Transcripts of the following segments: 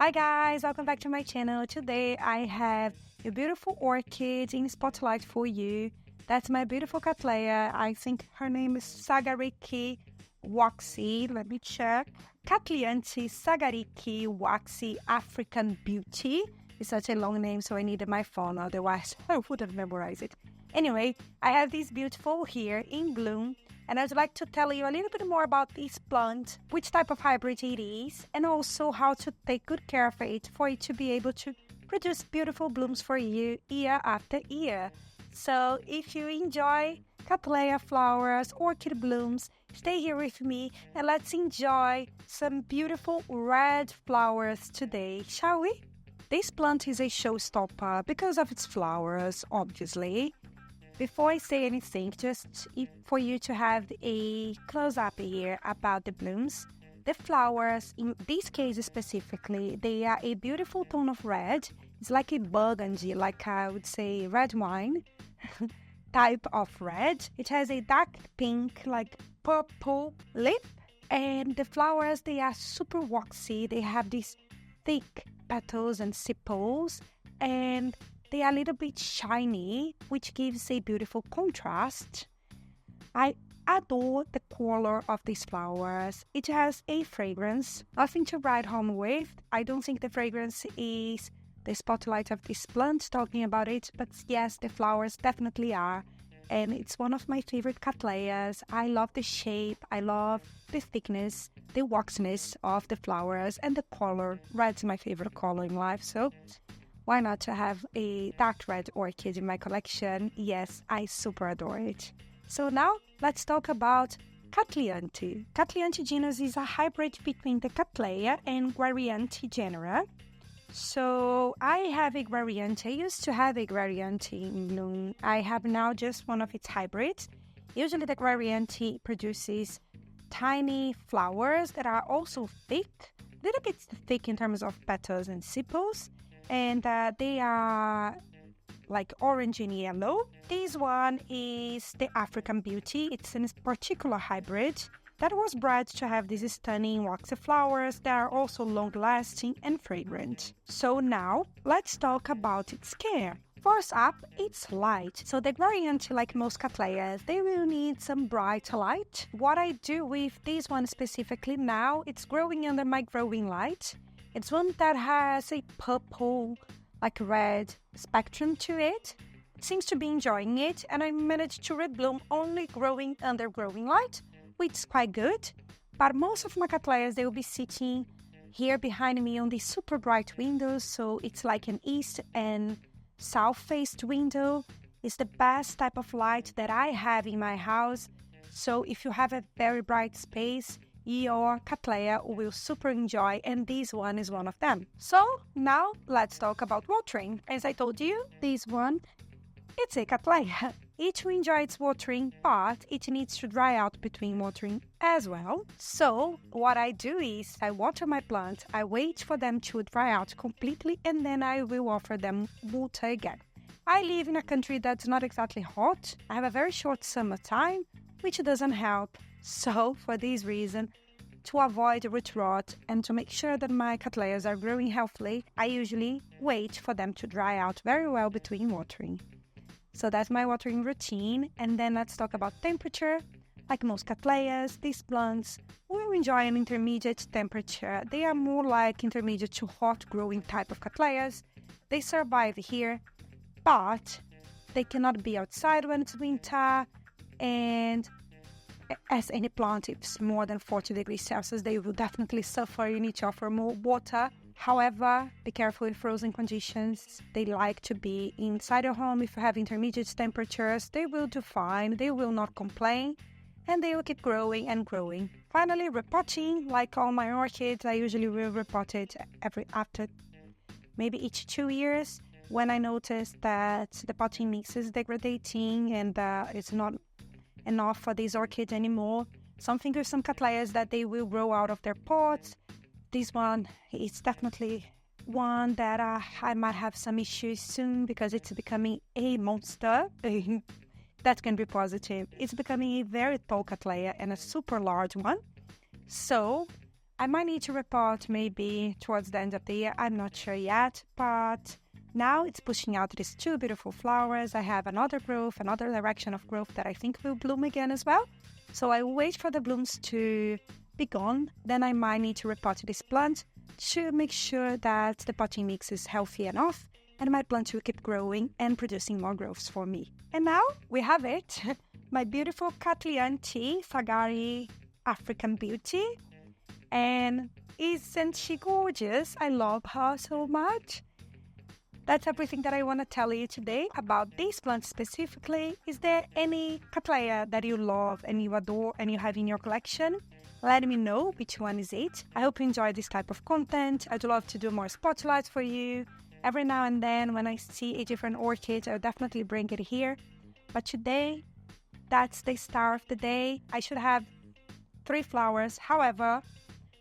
Hi guys, welcome back to my channel. Today I have a beautiful orchid in spotlight for you. That's my beautiful Cattleya. I think her name is Sagarik Waxy. Let me check. Cattlianthe Sagarik Waxy African Beauty. It's such a long name, so I needed my phone, otherwise I would have memorized it. Anyway, I have this beautiful here in bloom, and I'd like to tell you a little bit more about this plant, which type of hybrid it is, and also how to take good care of it for it to be able to produce beautiful blooms for you year after year. So if you enjoy Cattleya flowers, orchid blooms, stay here with me and let's enjoy some beautiful red flowers today, shall we? This plant is a showstopper because of its flowers, obviously. Before I say anything, just for you to have a close-up here about the blooms. The flowers, in this case specifically, they are a beautiful tone of red. It's like a burgundy, like I would say red wine type of red. It has a dark pink, like purple lip. And the flowers, they are super waxy. They have these thick petals and sepals. And they are a little bit shiny, which gives a beautiful contrast. I adore the color of these flowers. It has a fragrance, nothing to write home with. I don't think the fragrance is the spotlight of this plant talking about it, but yes, the flowers definitely are. And it's one of my favorite Cattleyas. I love the shape, I love the thickness, the waxiness of the flowers, and the color. Red's my favorite color in life, so why not to have a dark red orchid in my collection? Yes, I super adore it. So now, let's talk about Cattlianthe. Cattlianthe genus is a hybrid between the Cattleya and Barrina genera. So I have a Cattlianthe. I used to have a Cattlianthe in bloom. I have now just one of its hybrids. Usually the Cattlianthe produces tiny flowers that are also thick, a little bit thick in terms of petals and sepals. And they are like orange and yellow. This one is the African Beauty. It's a particular hybrid that was bred to have these stunning waxy flowers that are also long-lasting and fragrant. So now, let's talk about its care. First up, it's light. So the Cattleya, like most Cattleyas, they will need some bright light. What I do with this one specifically now, it's growing under my growing light. It's one that has a purple, like red spectrum to it. It seems to be enjoying it, and I managed to rebloom only growing under growing light, which is quite good. But most of my Cattleyas, they will be sitting here behind me on these super bright windows, so it's like an east and south-faced window. It's the best type of light that I have in my house. So if you have a very bright space, your Cattleya will super enjoy, and this one is one of them. So now let's talk about watering. As I told you, this one, it's a Cattleya. It will enjoy its watering, but it needs to dry out between watering as well. So what I do is I water my plant, I wait for them to dry out completely, and then I will offer them water again. I live in a country that's not exactly hot. I have a very short summertime, which doesn't help. So, for this reason, to avoid root rot and to make sure that my Cattleyas are growing healthily, I usually wait for them to dry out very well between watering. So that's my watering routine. And then let's talk about temperature. Like most Cattleyas, these plants will enjoy an intermediate temperature. They are more like intermediate to hot growing type of Cattleyas. They survive here, but they cannot be outside when it's winter, and as any plant, if it's more than 40 degrees Celsius, they will definitely suffer. You need to offer more water. However, be careful in frozen conditions. They like to be inside your home. If you have intermediate temperatures, they will do fine. They will not complain, and they will keep growing and growing. Finally, repotting. Like all my orchids, I usually will repot it after maybe each 2 years when I notice that the potting mix is degrading and it's not enough for these orchids anymore. Something with some Cattleyas that they will grow out of their pots. This one is definitely one that I might have some issues soon because it's becoming a monster. That can be positive. It's becoming a very tall Cattleya and a super large one. So I might need to repot maybe towards the end of the year. I'm not sure yet, but now it's pushing out these two beautiful flowers. I have another growth, another direction of growth that I think will bloom again as well. So I will wait for the blooms to be gone. Then I might need to repot this plant to make sure that the potting mix is healthy enough and my plant will keep growing and producing more growths for me. And now we have it. My beautiful Cattlianthe Sagarik African Beauty. And isn't she gorgeous? I love her so much. That's everything that I want to tell you today about this plant specifically. Is there any Cattleya that you love and you adore and you have in your collection? Let me know which one is it. I hope you enjoy this type of content. I'd love to do more spotlights for you. Every now and then when I see a different orchid, I'll definitely bring it here. But today, that's the star of the day. I should have 3 flowers. However,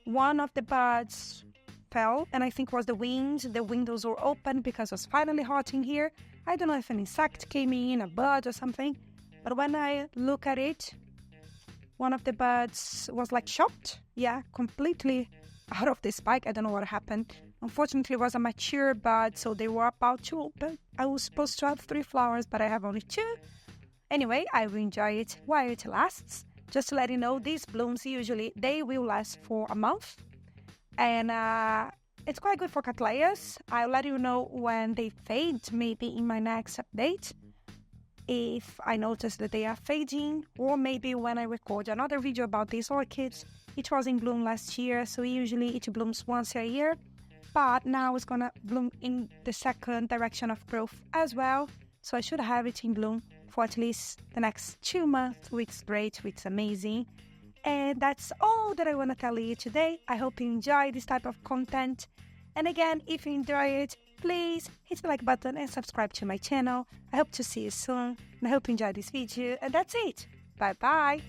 one of the buds fell, and I think it was the wind. The windows were open because it was finally hot in here. I don't know if an insect came in, a bud or something. But when I look at it, one of the buds was like chopped. Yeah, completely out of the spike. I don't know what happened. Unfortunately, it was a mature bud, so they were about to open. I was supposed to have 3 flowers, but I have only 2. Anyway, I will enjoy it while it lasts. Just to let you know, these blooms usually, they will last for a month. And it's quite good for Cattleyas. I'll let you know when they fade, maybe in my next update. If I notice that they are fading, or maybe when I record another video about these orchids. It was in bloom last year, so usually it blooms once a year. But now it's gonna bloom in the second direction of growth as well. So I should have it in bloom for at least the next 2 months, which is great, which is amazing. And that's all that I want to tell you today. I hope you enjoy this type of content. And again, if you enjoy it, please hit the like button and subscribe to my channel. I hope to see you soon. And I hope you enjoyed this video. And that's it. Bye bye.